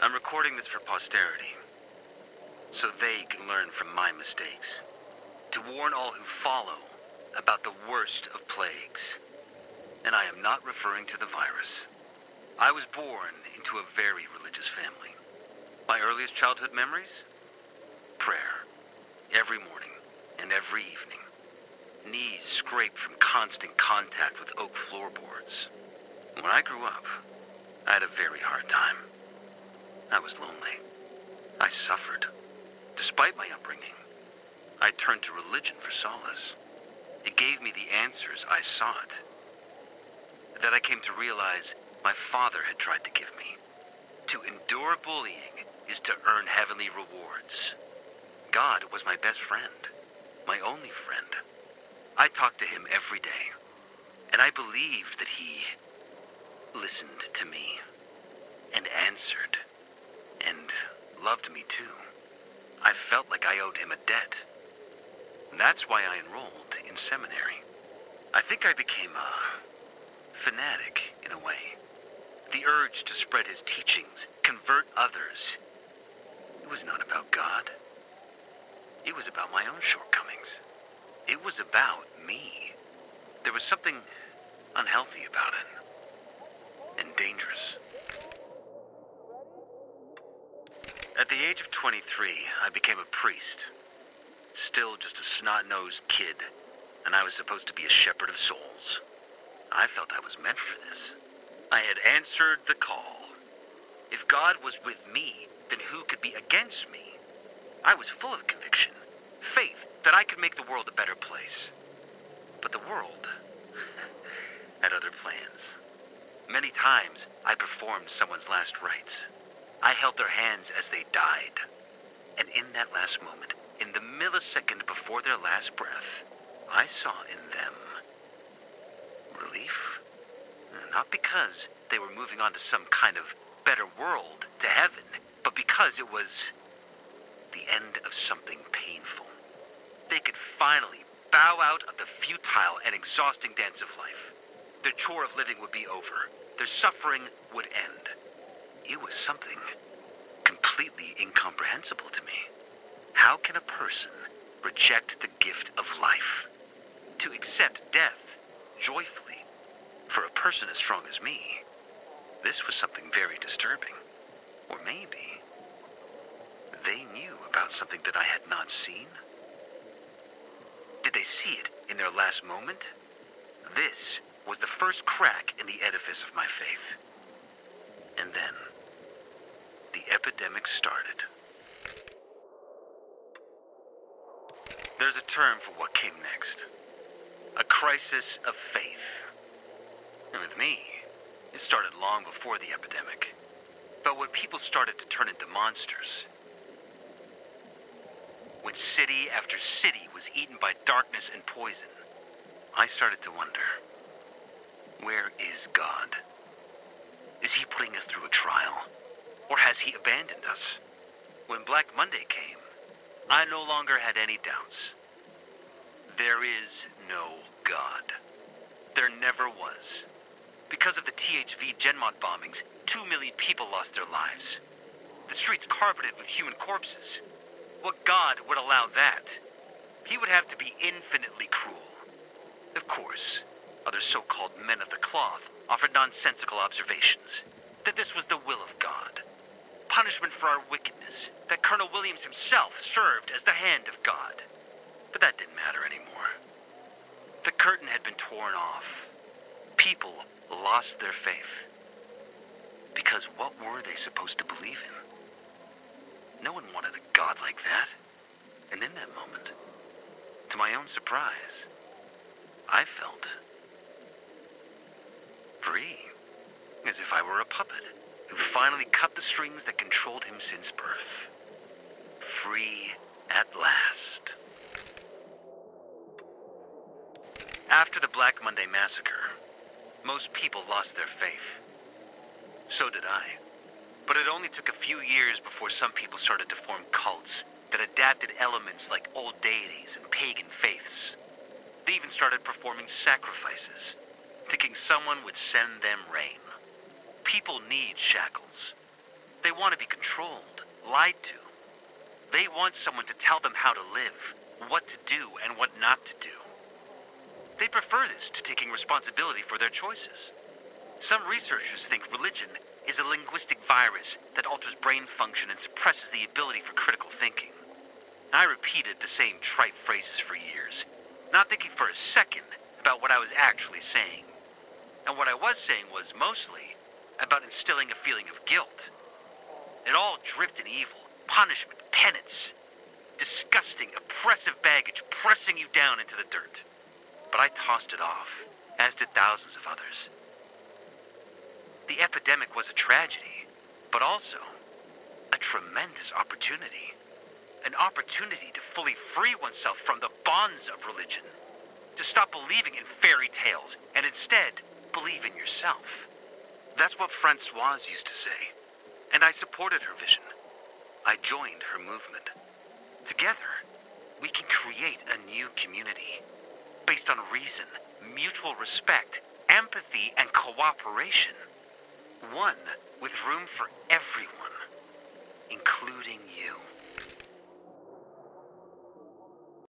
I'm recording this for posterity, so they can learn from my mistakes. To warn all who follow about the worst of plagues. And I am not referring to the virus. I was born into a very religious family. My earliest childhood memories? Prayer. Every morning and every evening. Knees scraped from constant contact with oak floorboards. When I grew up, I had a very hard time. I was lonely. I suffered. Despite my upbringing, I turned to religion for solace. It gave me the answers I sought. That I came to realize my father had tried to give me. To endure bullying is to earn heavenly rewards. God was my best friend, my only friend. I talked to him every day, and I believed that he listened to me, and answered, and loved me too. I felt like I owed him a debt. That's why I enrolled in seminary. I think I became a fanatic, in a way. The urge to spread his teachings, convert others. It was not about God. It was about my own shortcomings. It was about me. There was something unhealthy about it. And dangerous. At the age of 23, I became a priest. Still just a snot-nosed kid, and I was supposed to be a shepherd of souls. I felt I was meant for this. I had answered the call. If God was with me, then who could be against me? I was full of conviction, faith that I could make the world a better place. But the world had other plans. Many times, I performed someone's last rites. I held their hands as they died. And in that last moment, in the millisecond before their last breath, I saw in them relief. Not because they were moving on to some kind of better world, to heaven, but because it was the end of something painful. They could finally bow out of the futile and exhausting dance of life. Their chore of living would be over. Their suffering would end. It was something completely incomprehensible to me. How can a person reject the gift of life? To accept death joyfully, for a person as strong as me, this was something very disturbing. Or maybe they knew about something that I had not seen. Did they see it in their last moment? This was the first crack in the edifice of my faith. And then, the epidemic started. There's a term for what came next. A crisis of faith. And with me, it started long before the epidemic. But when people started to turn into monsters, when city after city was eaten by darkness and poison, I started to wonder, where is God? Is he putting us through a trial? Or has he abandoned us? When Black Monday came, I no longer had any doubts. There is no God. There never was. Because of the THV Genmod bombings, 2 million people lost their lives. The streets carpeted with human corpses. What God would allow that? He would have to be infinitely cruel. Of course, other so-called men of the cloth offered nonsensical observations. That this was the will of God. Punishment for our wickedness. That Colonel Williams himself served as the hand of God. But that didn't matter anymore. The curtain had been torn off. People lost their faith. Because what were they supposed to believe in? No one wanted a God like that. And in that moment, to my own surprise, I felt free. As if I were a puppet who finally cut the strings that controlled him since birth. Free at last. After the Black Monday massacre, most people lost their faith. So did I. But it only took a few years before some people started to form cults that adapted elements like old deities and pagan faiths. They even started performing sacrifices, thinking someone would send them rain. People need shackles. They want to be controlled, lied to. They want someone to tell them how to live, what to do and what not to do. They prefer this to taking responsibility for their choices. Some researchers think religion is a linguistic virus that alters brain function and suppresses the ability for critical thinking. I repeated the same trite phrases for years, not thinking for a second about what I was actually saying. And what I was saying was mostly about instilling a feeling of guilt. It all dripped in evil, punishment, penance. Disgusting, oppressive baggage pressing you down into the dirt. But I tossed it off, as did thousands of others. The epidemic was a tragedy, but also a tremendous opportunity. An opportunity to fully free oneself from the bonds of religion. To stop believing in fairy tales and instead believe in yourself. That's what Francoise used to say, and I supported her vision. I joined her movement. Together, we can create a new community based on reason, mutual respect, empathy, and cooperation. One with room for everyone, including you.